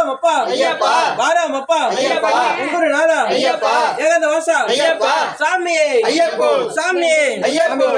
வாராமப்பா ஐயப்பா வாராமப்பா ஐயப்பா உங்குரு நாதா ஐயப்பா ஏகந்த வாசா ஐயப்பா சாமியே ஐயப்போ சாமியே ஐயப்போ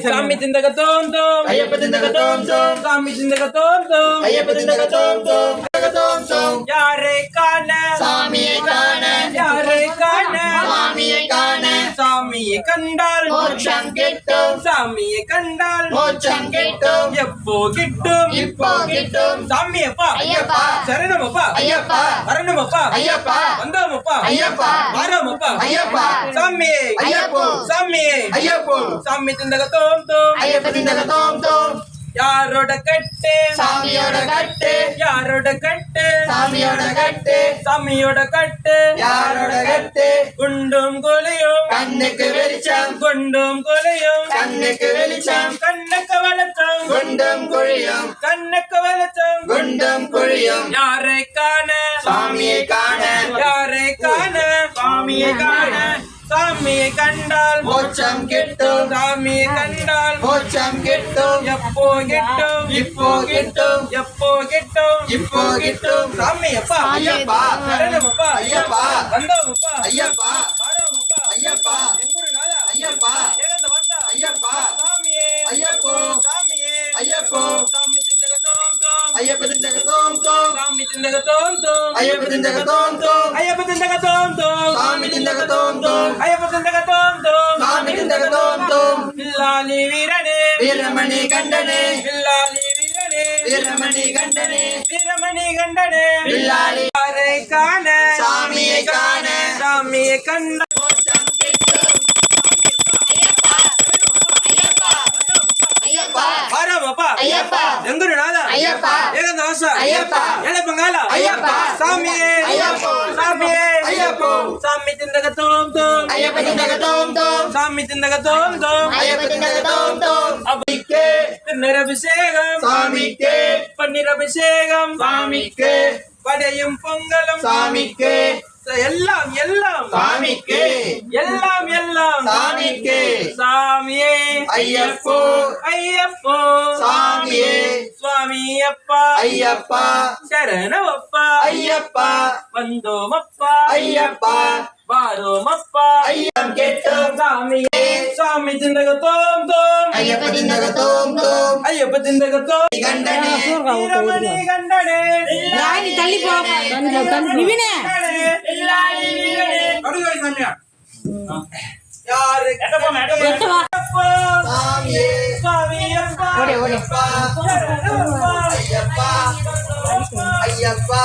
சாமி திந்தக தோம் தோம் ஐயப்ப திந்தக தோம் தோம் சாமி திந்தக தோம் தோம் ஐயப்ப திந்தக தோம் தோம் தோம் தோம் யாரை காண சாமியை காண யாரை காண சாமியை காண சாமியை கண்டால் மோட்சம் கிட்டும் சாமியை கண்டால் மோட்சம் கிட்டும் எப்போ கிட்டும் இப்போ கிட்டும் சாமியப்பா ஐயப்பா சரணமப்பா ஐயப்பா வரணமப்பா ஐயப்பா வந்தோமப்பா ஐயப்பா வாராமப்பா ஐயப்பா சாமியே ஐயப்போ சாமியே ஐயப்போ சாமி திந்தக தோம் தோம் ஐயப்ப திந்தக தோம் தோம் யாரோட கட்டு சாமியோட கட்டு யாரோட கட்டு சாமியோட கட்டு சாமியோட கட்டு யாரோட கட்டு குண்டும் கொலையும் கண்ணுக்கு வெளிச்சம் குண்டும் கொலையும் கண்ணுக்கு வெளிச்சம் கண்ணுக்கு வளர்த்தம் குண்டும் குழியும் கண்ணுக்கு வளர்த்தம் குண்டும் குழியும் யாரை காண சாமியை காண யாரை காண சாமியை காண சாமியை கண்டால் மோட்சம் கிட்டும் சாமியை கண்டால் மோட்சம் கிட்டும் எப்போ கிட்டும் இப்போ கிட்டும் எப்போ கிட்டும் இப்போ கிட்டும் சாமியப்பா ஐயப்பா சரணமப்பா ஐயப்பா வந்தோமப்பா ஐயப்பா வாராமப்பா ஐயப்பா எங்குரு நாதா ஐயப்பா ஏகந்த வாசா ஐயப்பா சாமியே ஐயப்போ சாமியே ஐயப்போ சாமி திந்தக தோம் தோம் ஐயப்ப திந்தக தோம் தோம் சாமி திந்தக தோம் தோம் ஐயப்ப திந்தக தோம் தோம் ஐயப்ப திந்தக தோம் தோம் சாமி திந்தக தோம் தோம் ஐயப்ப திந்தக தோம் தோம் சாமி திந்தக தோம் தோம் பில்லாலி வீரனே வீரமணி கண்டனே பில்லாலி வீரனே வீரமணி கண்டனே வீரமணி கண்டனே பில்லாலி யாரை காண சாமியை காண சாமியை கண்ட மோட்சம் கிட்டும் ஐயப்பா வாராமப்பா ஐயப்பா எங்குரு நாதா ஐயப்பா ஏகந்த வாசா ஐயப்பா ஏழை பங்காளா ஐயப்பா சாமியே ஐயப்போ சாமியே ஐயப்போ சாமி திந்தக தோம் தோம் ஐயப்ப திந்தக தோம் தோம் சாமி திந்தக தோம் தோம் ஐயப்ப திந்தக தோம் தோம் அபிக்கே திருநரபிஷேகம் சாமிக்கே பன்னீரபிஷேகம் சாமிக்கே படையும் பொங்கலும் சாமிக்கே எல்லாம் எல்லாம் சாமிக்கே எல்லாம் எல்லாம் சாமிக்கே சாமியே ஐயப்போ ஐயப்போ சாமியே சுவாமியப்பா ஐயப்பா சரணமப்பா ஐயப்பா வந்தோமப்பா ஐயப்பா வாரோமப்பா ஐயம் கேட்டும் சாமியே சாமி திந்தக தோம் தோம் ஐயப்ப திந்தக தோம் தோம் ஐயப்ப திந்தக தோம் கண்டனே வீரமணி கண்டனே நீ தள்ளி போ நிவினே யாரு எட்டு வா. சாமியே சாமியப்பா ஐயப்பா சரணமப்பா ஐயப்பா ஐயப்பா